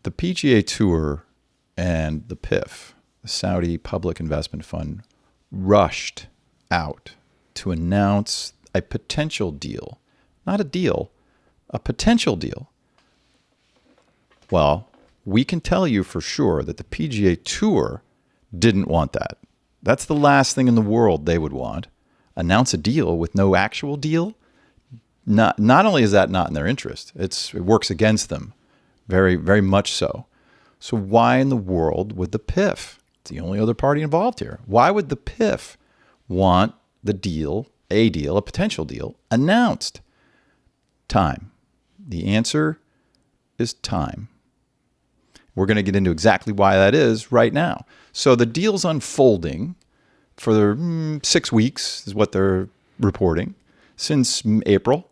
the PGA Tour and the PIF, the Saudi Public Investment Fund, rushed out to announce a potential deal. Not a deal, a potential deal. Well, we can tell you for sure that the PGA Tour didn't want that. That's the last thing in the world they would want. Announce a deal with no actual deal. Not only is that not in their interest, it works against them, very, very much so. So why in the world would the PIF, it's the only other party involved here, why would the PIF want the deal, a potential deal, announced? Time. The answer is time. We're going to get into exactly why that is right now. So the deal's unfolding for 6 weeks is what they're reporting since April.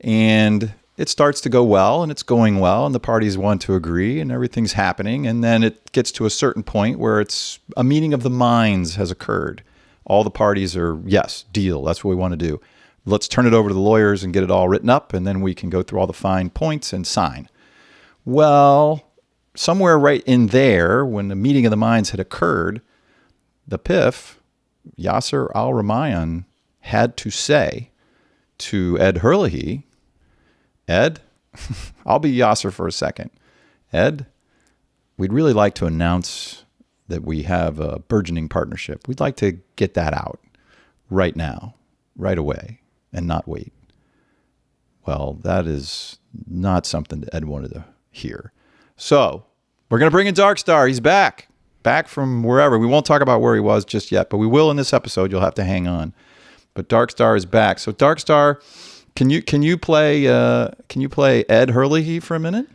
And it starts to go well, and it's going well, and the parties want to agree, and everything's happening. And then it gets to a certain point where it's a meeting of the minds has occurred. All the parties are, yes, deal. That's what we want to do. Let's turn it over to the lawyers and get it all written up, and then we can go through all the fine points and sign. Well, somewhere right in there, when the meeting of the minds had occurred, the PIF, Yasser Al-Rumayyan, had to say to Ed Herlihy, Ed, I'll be Yasser for a second. Ed, we'd really like to announce that we have a burgeoning partnership. We'd like to get that out right now, right away, and not wait. Well, that is not something that Ed wanted to hear. So we're going to bring in Darkstar. He's back from wherever. We won't talk about where he was just yet, but we will in this episode. You'll have to hang on. But Darkstar is back. So Darkstar, can you play Ed Herlihy for a minute?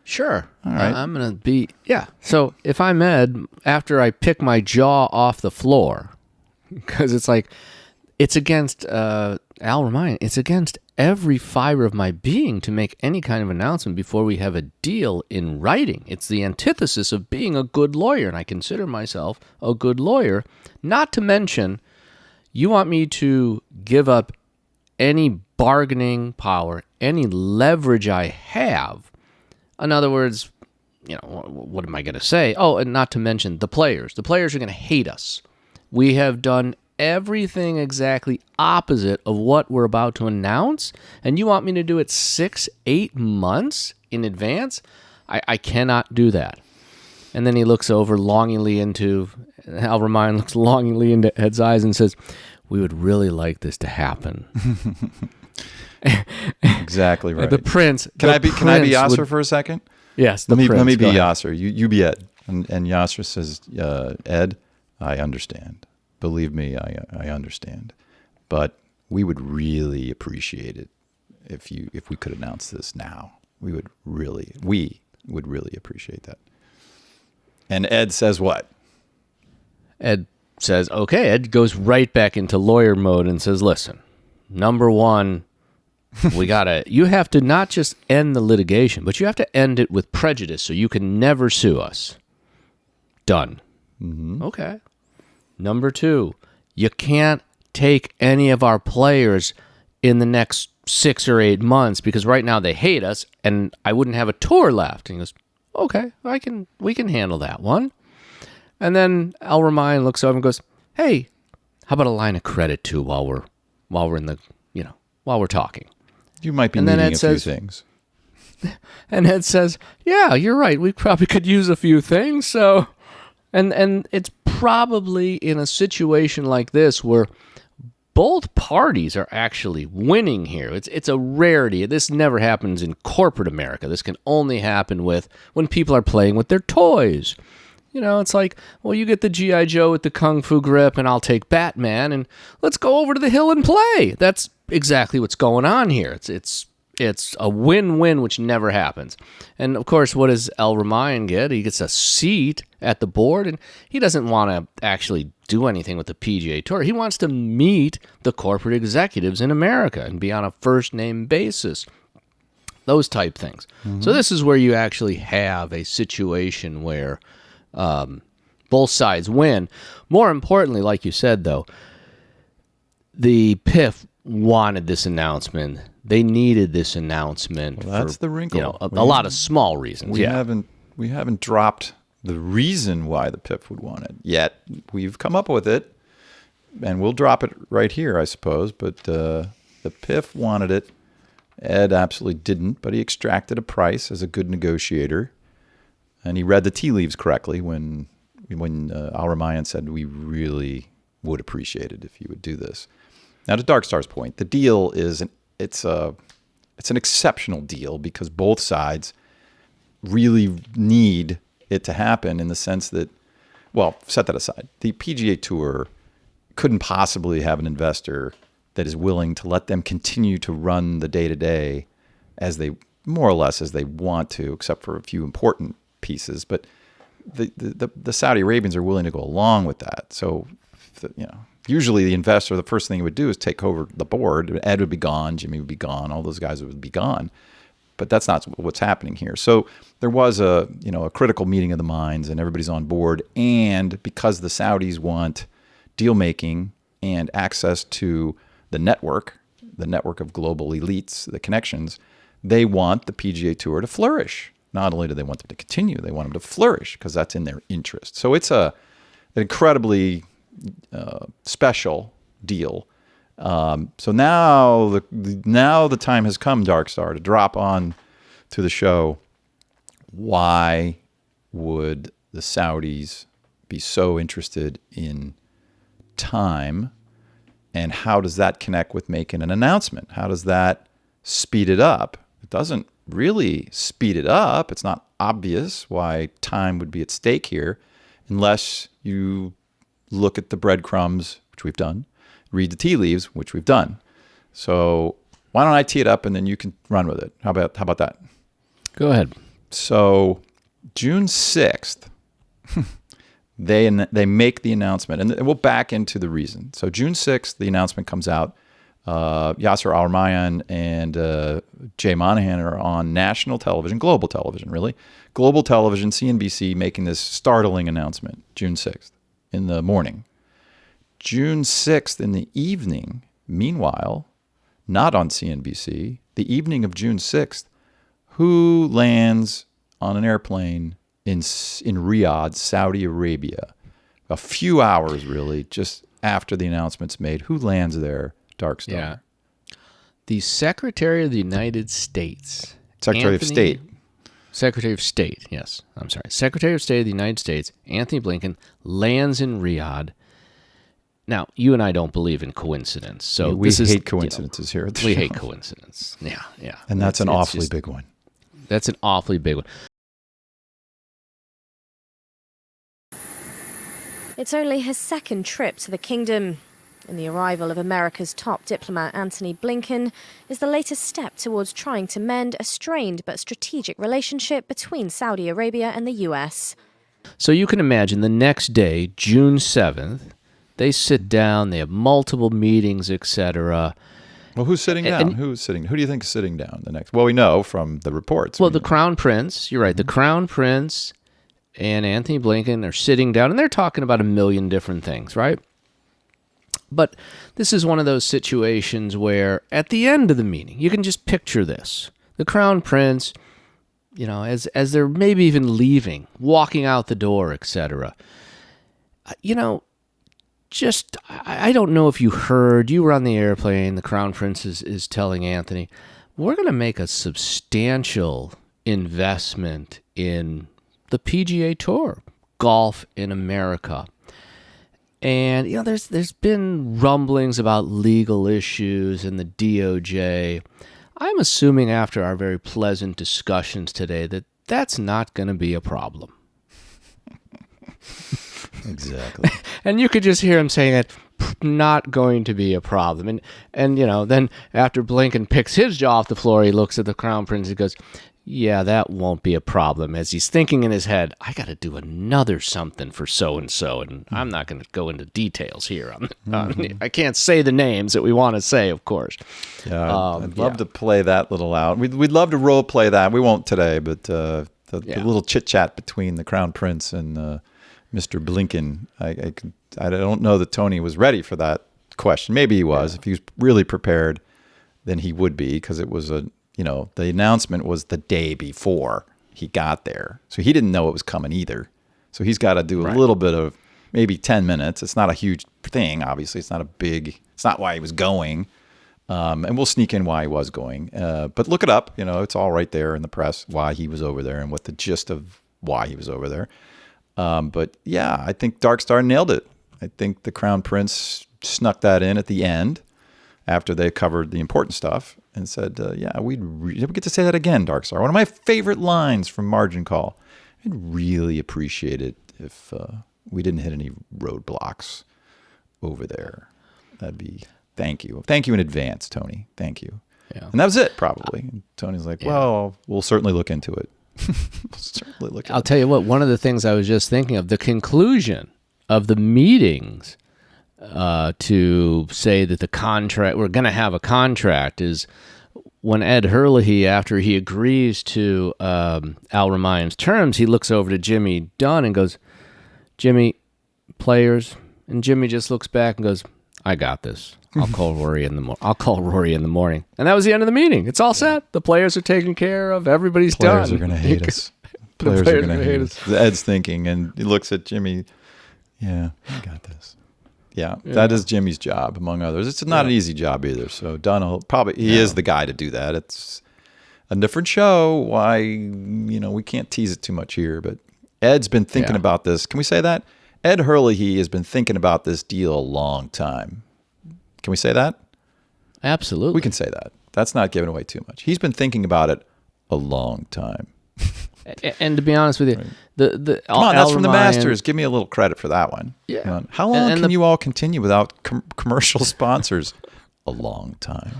Sure. All right. I'm going to be, yeah. So if I'm Ed, after I pick my jaw off the floor, because it's against Al-Rumayyan, it's against every fiber of my being to make any kind of announcement before we have a deal in writing. It's the antithesis of being a good lawyer, and I consider myself a good lawyer. Not to mention, you want me to give up any bargaining power, any leverage I have. In other words, what am I going to say? Oh, and not to mention the players. The players are going to hate us. We have done everything exactly opposite of what we're about to announce, and you want me to do it 6-8 months in advance? I cannot do that. And then he looks over longingly Al-Rumayyan looks longingly into Ed's eyes and says, we would really like this to happen. Exactly right. The prince. Can I be Yasser for a second? Yes. Let me be Yasser. You be Ed. And Yasser says, Ed, I understand. Believe me, I understand. But we would really appreciate it if we could announce this now. We would really appreciate that. And Ed says what? Ed says, okay. Ed goes right back into lawyer mode and says, listen, number one, you have to not just end the litigation, but you have to end it with prejudice so you can never sue us. Done. Mm-hmm. Okay. Number two, you can't take any of our players in the next 6 or 8 months because right now they hate us and I wouldn't have a tour left. And he goes, okay, we can handle that one. And then Al-Rumayyan looks over and goes, hey, how about a line of credit too while we're in the, while we're talking? You might be needing a few things. And Ed says, yeah, you're right. We probably could use a few things. So, and it's probably in a situation like this where both parties are actually winning here. It's a rarity. This never happens in corporate America. This can only happen when people are playing with their toys. It's like, well, you get the G.I. Joe with the Kung Fu grip, and I'll take Batman, and let's go over to the hill and play. That's exactly what's going on here. It's a win-win, which never happens. And, of course, what does Al-Rumayyan get? He gets a seat at the board, and he doesn't want to actually do anything with the PGA Tour. He wants to meet the corporate executives in America and be on a first-name basis. Those type things. Mm-hmm. So this is where you actually have a situation where both sides win. More importantly, like you said, though, the PIF wanted this announcement. They needed this announcement. Well, that's for, the wrinkle. You know, a lot of small reasons. We haven't dropped the reason why the PIF would want it yet. We've come up with it, and we'll drop it right here, I suppose. But the PIF wanted it. Ed absolutely didn't, but he extracted a price as a good negotiator, and he read the tea leaves correctly when Al-Rumayyan said, we really would appreciate it if you would do this. Now, to Darkstar's point, the deal is it's an exceptional deal because both sides really need it to happen in the sense that, well, set that aside. The PGA Tour couldn't possibly have an investor that is willing to let them continue to run the day-to-day as they, more or less as they want to, except for a few important pieces. But the Saudi Arabians are willing to go along with that. So, usually the investor, the first thing he would do is take over the board. Ed would be gone, Jimmy would be gone, all those guys would be gone. But that's not what's happening here. So there was a critical meeting of the minds, and everybody's on board. And because the Saudis want deal making and access to the network of global elites, the connections, they want the PGA Tour to flourish. Not only do they want them to continue, they want them to flourish because that's in their interest. So it's an incredibly special deal. So now the time has come, Darkstar, to drop on to the show. Why would the Saudis be so interested in time, and how does that connect with making an announcement? How does that speed it up? It doesn't really speed it up. It's not obvious why time would be at stake here unless you look at the breadcrumbs, which we've done, read the tea leaves, which we've done. So why don't I tee it up and then you can run with it? How about that? Go ahead. So June 6th, they make the announcement, and we'll back into the reason. So June 6th, the announcement comes out. Yasser Al-Rumayyan and Jay Monahan are on national television, global television, really. Global television, CNBC, making this startling announcement, June 6th in the morning. June 6th in the evening, meanwhile, not on CNBC, the evening of June 6th, who lands on an airplane in Riyadh, Saudi Arabia? A few hours, really, just after the announcement's made. Who lands there? Darkstar. Yeah. The Secretary of the United States. Secretary of State. Secretary of State, yes. I'm sorry. Secretary of State of the United States, Anthony Blinken, lands in Riyadh. Now, you and I don't believe in coincidence. So we hate coincidences here at the show. We hate coincidence. Yeah. And that's an awfully big one. That's an awfully big one. It's only his second trip to the kingdom, and the arrival of America's top diplomat Antony Blinken is the latest step towards trying to mend a strained but strategic relationship between Saudi Arabia and the U.S. So you can imagine the next day, June 7th, they sit down, they have multiple meetings, etc. Well, who's sitting down? Who do you think is sitting down the next? Well, we know from the reports. Well, the Crown Prince, you're right, the Crown Prince and Anthony Blinken are sitting down, and they're talking about a million different things, right? But this is one of those situations where at the end of the meeting, you can just picture this. The Crown Prince, as they're maybe even leaving, walking out the door, etc. I don't know if you heard, you were on the airplane, the Crown Prince is telling Anthony, we're going to make a substantial investment in the PGA Tour, golf in America. And, there's been rumblings about legal issues and the DOJ. I'm assuming after our very pleasant discussions today that that's not going to be a problem. Exactly. And you could just hear him saying it, not going to be a problem. And then after Blinken picks his jaw off the floor, he looks at the Crown Prince and goes, yeah, that won't be a problem. As he's thinking in his head, I got to do another something for so-and-so, and I'm not going to go into details here. I can't say the names that we want to say, of course. Yeah, I'd love to play that little out. We'd love to role play that. We won't today, but the little chit-chat between the Crown Prince and Mr. Blinken, I don't know that Tony was ready for that question. Maybe he was. If he was really prepared, then he would be, because it was the announcement was the day before he got there. So he didn't know it was coming either. So he's got to do a little bit of maybe 10 minutes. It's not a huge thing, obviously. It's not why he was going. And we'll sneak in why he was going. But look it up. It's all right there in the press, why he was over there and what the gist of why he was over there. But yeah, I think Dark Star nailed it. I think the Crown Prince snuck that in at the end after they covered the important stuff and said, we get to say that again, Dark Star. One of my favorite lines from Margin Call. I'd really appreciate it if we didn't hit any roadblocks over there. That'd be... Thank you. Thank you in advance, Tony. Thank you. Yeah. And that was it, probably. And Tony's like, well, we'll certainly look into it. I'll tell you what, one of the things I was just thinking of, the conclusion of the meetings to say that the contract, we're going to have a contract, is when Ed Hurley, after he agrees to Al-Rumayyan's terms, he looks over to Jimmy Dunn and goes, Jimmy, players, and Jimmy just looks back and goes, I got this. I'll call Rory in the morning. And that was the end of the meeting. It's all set. The players are taken care of. Everybody's done. Players are going to hate us. Players are going to hate us. Ed's thinking, and he looks at Jimmy. Yeah, I got this. Yeah, that is Jimmy's job, among others. It's not an easy job either. So Dunn he is the guy to do that. It's a different show. Why, we can't tease it too much here, but Ed's been thinking about this. Can we say that? Ed Hurley has been thinking about this deal a long time. Can we say that? Absolutely. We can say that. That's not giving away too much. He's been thinking about it a long time. And to be honest with you, come on, that's from the Masters. Give me a little credit for that one. Yeah. How long can you all continue without commercial sponsors? A long time.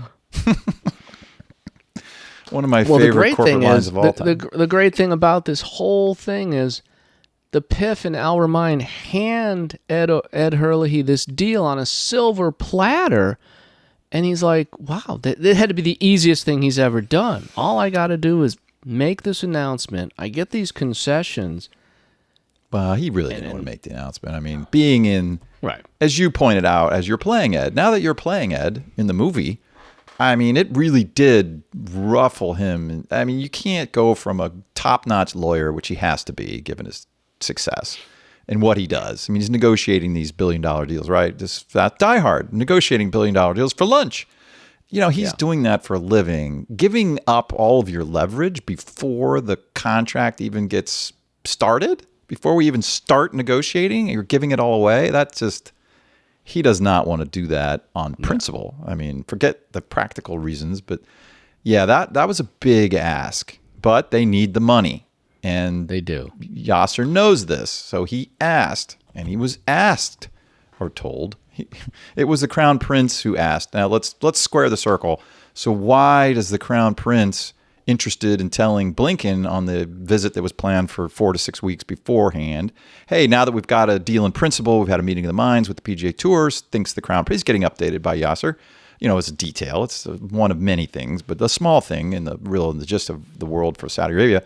One of my favorite corporate lines of all time. The great thing about this whole thing is the PIF and Al-Rumayyan hand Ed Hurley this deal on a silver platter, and he's like, wow, that had to be the easiest thing he's ever done. All I got to do is make this announcement. I get these concessions. Well, he really didn't want to make the announcement. I mean, being in, as you pointed out, as you're playing Ed, now that you're playing Ed in the movie, I mean, it really did ruffle him. I mean, you can't go from a top-notch lawyer, which he has to be, given his success and what he does. I mean, he's negotiating these billion-dollar deals, right? That diehard, negotiating billion-dollar deals for lunch. He's doing that for a living. Giving up all of your leverage before the contract even gets started, before we even start negotiating, you're giving it all away. That's just, he does not want to do that on principle. I mean, forget the practical reasons, but yeah, that was a big ask, but they need the money. And they do. Yasser knows this, so he asked, and he was asked or told. It was the Crown Prince who asked. Now let's square the circle. So why does the Crown Prince interested in telling Blinken on the visit that was planned for 4 to 6 weeks beforehand, hey, now that we've got a deal in principle, we've had a meeting of the minds with the PGA Tours, thinks the Crown Prince is getting updated by Yasser. It's a detail. It's one of many things, but the small thing in the gist of the world for Saudi Arabia.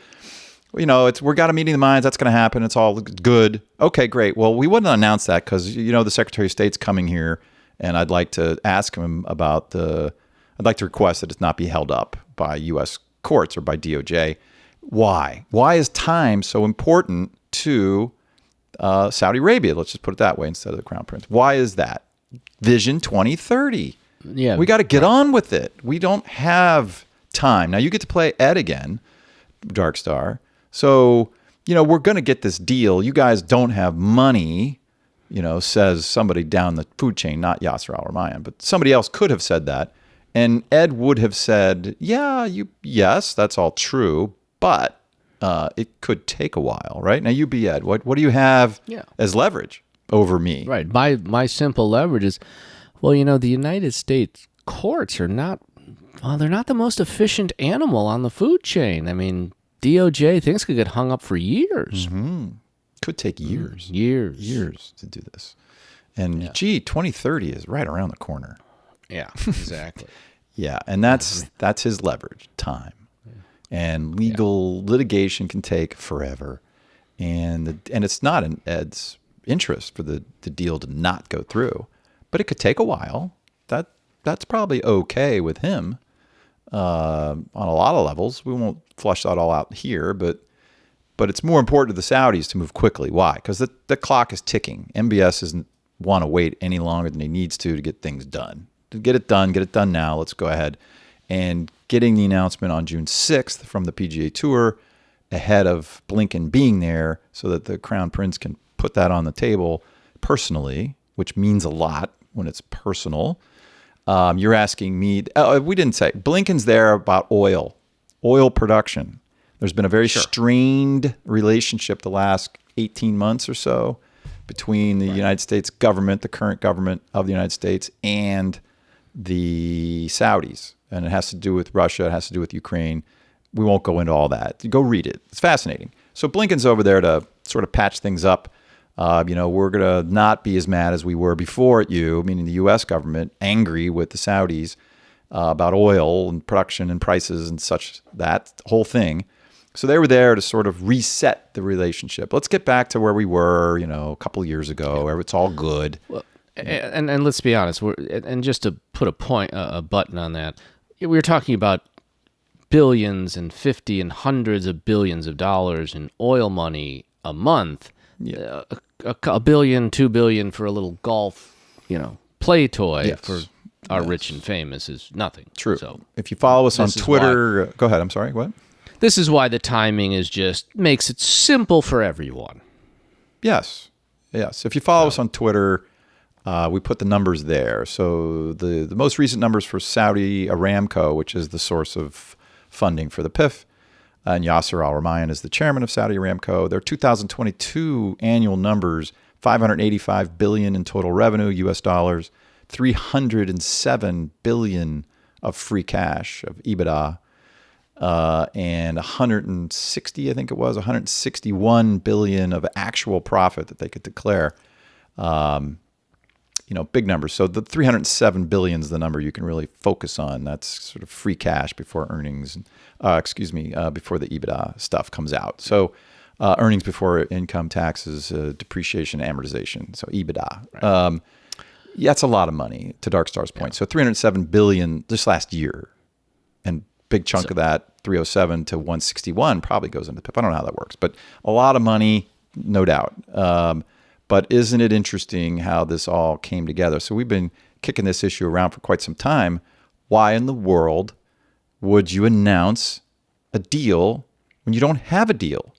We've got a meeting of the minds. That's going to happen. It's all good. Okay, great. Well, we wouldn't announce that because, the Secretary of State's coming here, and I'd like to ask him about I'd like to request that it not be held up by U.S. courts or by DOJ. Why? Why is time so important to Saudi Arabia? Let's just put it that way instead of the Crown Prince. Why is that? Vision 2030. Yeah, we got to get on with it. We don't have time. Now, you get to play Ed again, Dark Star. So, we're going to get this deal. You guys don't have money, says somebody down the food chain, not Yasser Al-Rumayyan, but somebody else could have said that. And Ed would have said, yes, that's all true, but it could take a while, right? Now, you be Ed. What do you have as leverage over me? Right. My simple leverage is, the United States courts are not, they're not the most efficient animal on the food chain. I mean, DOJ, things could get hung up for years. Mm-hmm. Could take years. Years to do this. And 2030 is right around the corner. Yeah, exactly. Yeah, and that's his leverage, time. And legal litigation can take forever. And it's not in Ed's interest for the deal to not go through. but it could take a while. That's probably okay with him on a lot of levels. We won't flush that all out here, but it's more important to the Saudis to move quickly. Why? Because the clock is ticking. MBS doesn't want to wait any longer than he needs to get things done. To get it done now. Let's go ahead. And getting the announcement on June 6th from the PGA Tour ahead of Blinken being there so that the Crown Prince can put that on the table personally, which means a lot when it's personal. You're asking me, we didn't say, Blinken's there about oil production. There's been a very strained relationship the last 18 months or so between the United States government, the current government of the United States, and the Saudis. And it has to do with Russia. It has to do with Ukraine. We won't go into all that. Go read it. It's fascinating. So Blinken's over there to sort of patch things up. We're going to not be as mad as we were before at you, meaning the U.S. government, angry with the Saudis about oil and production and prices and such, that whole thing. So they were there to sort of reset the relationship. Let's get back to where we were, a couple of years ago, where it's all good. Well, and let's be honest, and just to put a button on that, we were talking about billions and 50 and hundreds of billions of dollars in oil money a month. Yeah. A billion, 2 billion for a little golf, play toy for our rich and famous is nothing. True. So if you follow us on Twitter, go ahead. I'm sorry. What? This is why the timing makes it simple for everyone. Yes. If you follow us on Twitter, we put the numbers there. So the most recent numbers for Saudi Aramco, which is the source of funding for the PIF, and Yasser Al-Rumayyan is the chairman of Saudi Aramco. Their 2022 annual numbers, $585 billion in total revenue, US dollars, $307 billion of free cash, of EBITDA, and 161 billion of actual profit that they could declare. Big numbers. So the 307 billion is the number you can really focus on. That's sort of free cash before earnings, before the EBITDA stuff comes out. So earnings before income taxes, depreciation, amortization. So EBITDA. Right. That's a lot of money, to Darkstar's point. So 307 billion just last year, and big chunk of that, 307 to 161, probably goes into PIP. I don't know how that works, but a lot of money, no doubt. But isn't it interesting how this all came together? So we've been kicking this issue around for quite some time. Why in the world would you announce a deal when you don't have a deal?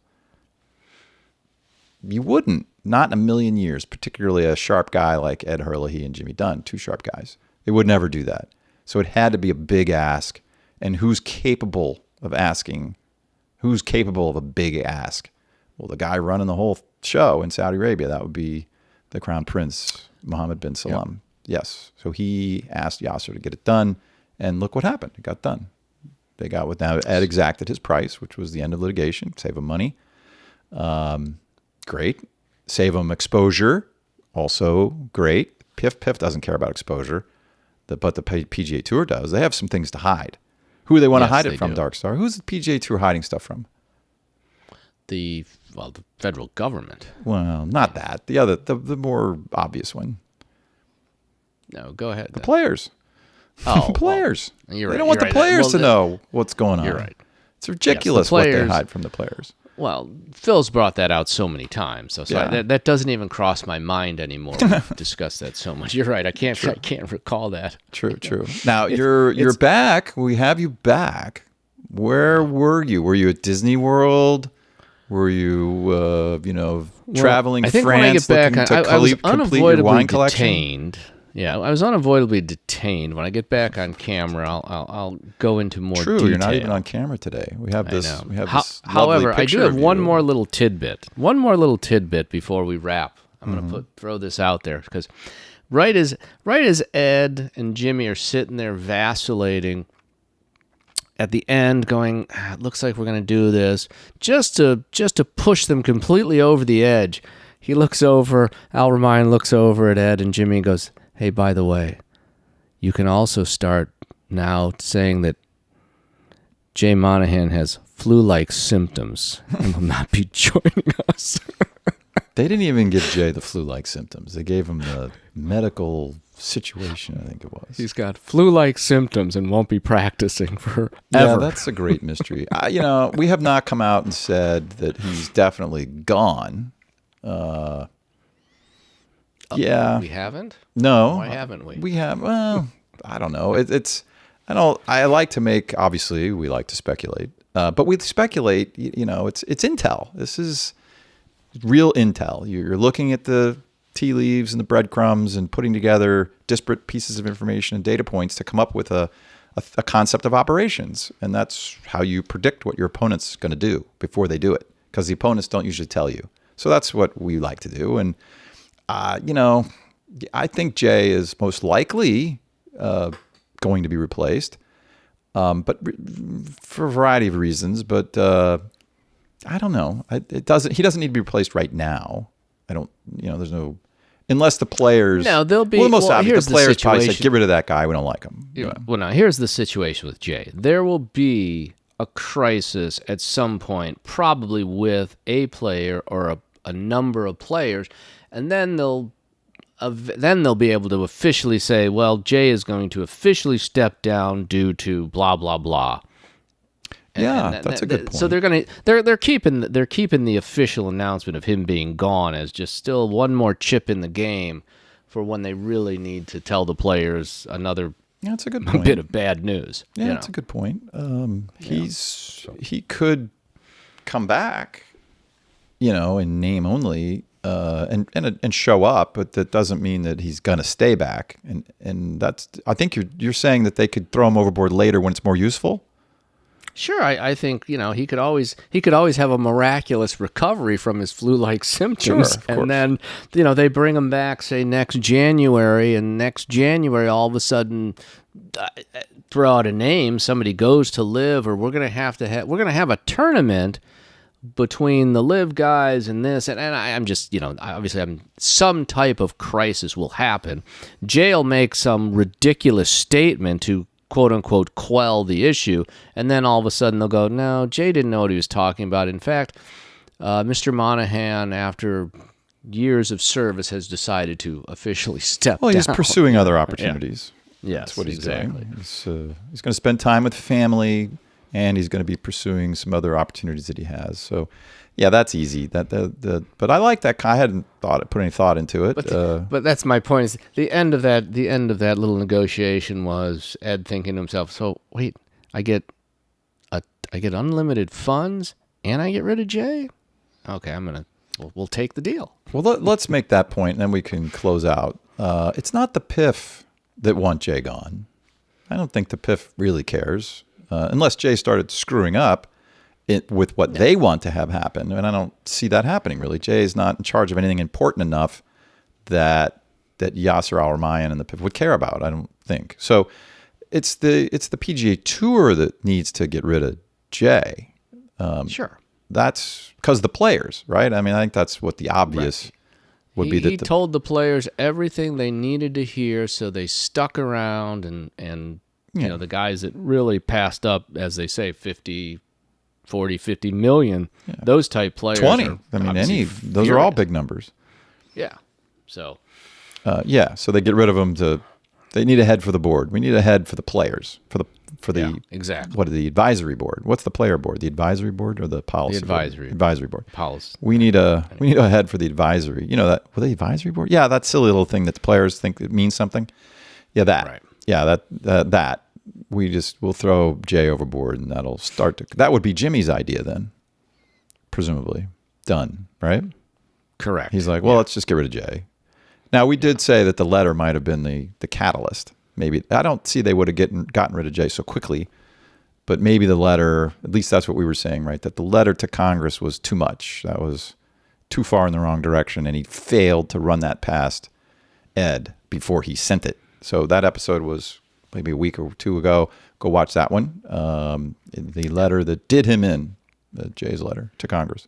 You wouldn't. Not in a million years, particularly a sharp guy like Ed Hurley and Jimmy Dunn, two sharp guys. They would never do that. So it had to be a big ask. And who's capable of asking? Who's capable of a big ask? Well, the guy running the whole show in Saudi Arabia, that would be the Crown Prince, Mohammed bin Salman. Yep. Yes. So he asked Yasser to get it done, and look what happened. It got done. They got what now Ed exacted his price, which was the end of litigation, save him money. Great. Save him exposure, also great. PIF doesn't care about exposure, but the PGA Tour does. They have some things to hide. Who do they want to hide it from, Darkstar? Who's the PGA Tour hiding stuff from? The federal government. Well, not that. The other, the more obvious one. No, go ahead. The players. Oh, players. Well, you're right. They don't want the players to know what's going on. You're right. It's ridiculous what they hide from the players. Well, Phil's brought that out so many times, so that doesn't even cross my mind anymore. We've discussed that so much. You're right. I can't recall that. True. Now you're back. We have you back. Where were you? Were you at Disney World? Were you, traveling I think France when I get back, looking to I was complete your wine collection? Detained. Yeah, I was unavoidably detained. When I get back on camera, I'll go into more detail. True, you're not even on camera today. We have this. However, I do have one more little tidbit. One more little tidbit before we wrap. I'm going to throw this out there because right as Ed and Jimmy are sitting there vacillating at the end, going, it looks like we're going to do this, just to push them completely over the edge. He looks over. Al-Rumayyan looks over at Ed and Jimmy and goes, "Hey, by the way, you can also start now saying that Jay Monahan has flu-like symptoms and will not be joining us." They didn't even give Jay the flu-like symptoms. They gave him the medical situation, I think it was. He's got flu-like symptoms and won't be practicing forever. Yeah, that's a great mystery. We have not come out and said that he's definitely gone. Yeah. We haven't? No. Why haven't we? We have. Well, I don't know. I like to make. Obviously, we like to speculate, but we speculate. It's intel. This is real intel. You're looking at the tea leaves and the breadcrumbs and putting together disparate pieces of information and data points to come up with a concept of operations, and that's how you predict what your opponent's going to do before they do it, because the opponents don't usually tell you. So that's what we like to do, and I think Jay is most likely going to be replaced, but for a variety of reasons. But I don't know. He doesn't need to be replaced right now. I don't. There's no. Unless the players. No, there'll be. Well, the most obvious. Here's The players the probably situation. say, "Get rid of that guy. We don't like him." Well, now here's the situation with Jay. There will be a crisis at some point, probably with a player or a number of players, and then they'll be able to officially say, well, Jay is going to officially step down due to blah blah blah. That's a good point. So they're keeping the official announcement of him being gone as just still one more chip in the game for when they really need to tell the players another that's a good point. bit of bad news. Yeah, that's a good point. He could come back, in name only. And show up, but that doesn't mean that he's going to stay back. And that's. I think you're saying that they could throw him overboard later when it's more useful. Sure, I think he could always have a miraculous recovery from his flu-like symptoms, Sure, of course. and then they bring him back say next January, and next January all of a sudden throw out a name, somebody goes to LIV, or we're gonna have a tournament between the LIV guys and this, and I'm just, obviously some type of crisis will happen. Jay will make some ridiculous statement to quote unquote quell the issue, and then all of a sudden they'll go, no, Jay didn't know what he was talking about. In fact, Mr. Monahan, after years of service, has decided to officially step down. Well, he's pursuing other opportunities. Yes, that's what he's exactly. doing. He's going to spend time with family, and he's going to be pursuing some other opportunities that he has. So, yeah, that's easy. But I like that. I hadn't put any thought into it. But that's my point. Is the end of that little negotiation was Ed thinking to himself, so wait, I get unlimited funds and I get rid of Jay? Okay, we'll take the deal. Well, let's make that point, and then we can close out. It's not the PIF that want Jay gone. I don't think the PIF really cares, unless Jay started screwing up with what they want to have happen. And I don't see that happening, really. Jay is not in charge of anything important enough that Yasser Al-Rumayyan and the PIF would care about, I don't think. So it's the PGA Tour that needs to get rid of Jay. Sure. That's because the players, right? I mean, I think that's what the obvious would be. He told the players everything they needed to hear, so they stuck around, and the guys that really passed up, as they say, 40, 50 million, those type players. 20. Those are all big numbers. Yeah. So. So they get rid of them they need a head for the board. We need a head for the players, exactly. What, the advisory board? What's the player board? The advisory board or the policy? The advisory. Board? Advisory board. Policy. We need a head for the advisory. The advisory board? Yeah, that silly little thing that the players think it means something. Yeah, that. Right. Yeah, that. We'll throw Jay overboard, and that'll start to. That would be Jimmy's idea then, presumably. Done, right? Correct. He's like, well, let's just get rid of Jay. Now, we did say that the letter might have been the catalyst. Maybe I don't see they would have gotten rid of Jay so quickly, but maybe the letter, at least that's what we were saying, right? That the letter to Congress was too much. That was too far in the wrong direction, and he failed to run that past Ed before he sent it. So that episode was maybe a week or two ago. Go watch that one. The letter that did him in, Jay's letter to Congress.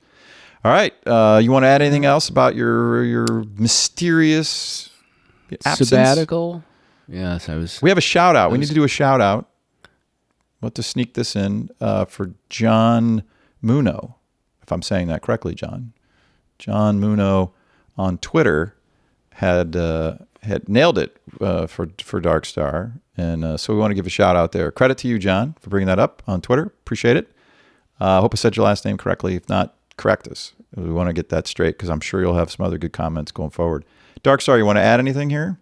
All right. You want to add anything else about your mysterious absence? Sabbatical? Yes, We have a shout out. We need to do a shout out. We'll have to sneak this in for John Muno, if I'm saying that correctly, John. John Muno on Twitter had had nailed it for Dark Star. And so we want to give a shout out there. Credit to you, John, for bringing that up on Twitter. Appreciate it. I hope I said your last name correctly. If not, correct us. We want to get that straight because I'm sure you'll have some other good comments going forward. Dark Star, you want to add anything here?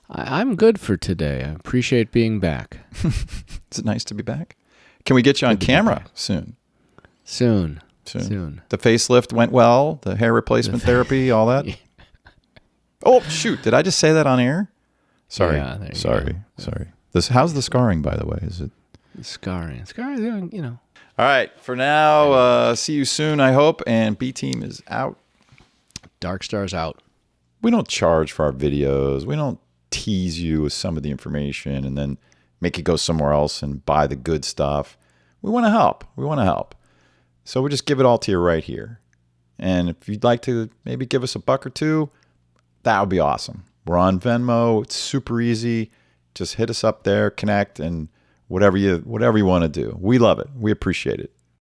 I'm good for today. I appreciate being back. Is it nice to be back? Can we get you on camera soon? Soon. The facelift went well. The hair replacement therapy, all that. Oh, shoot. Did I just say that on air? Sorry. Yeah, Sorry. How's the scarring, by the way? Is it scarring? All right. For now, see you soon, I hope. And B Team is out. Dark Star's out. We don't charge for our videos. We don't tease you with some of the information and then make you go somewhere else and buy the good stuff. We want to help. So we just give it all to you right here. And if you'd like to maybe give us $1 or $2, that would be awesome. We're on Venmo. It's super easy. Just hit us up there, connect, and whatever you want to do. We love it. We appreciate it.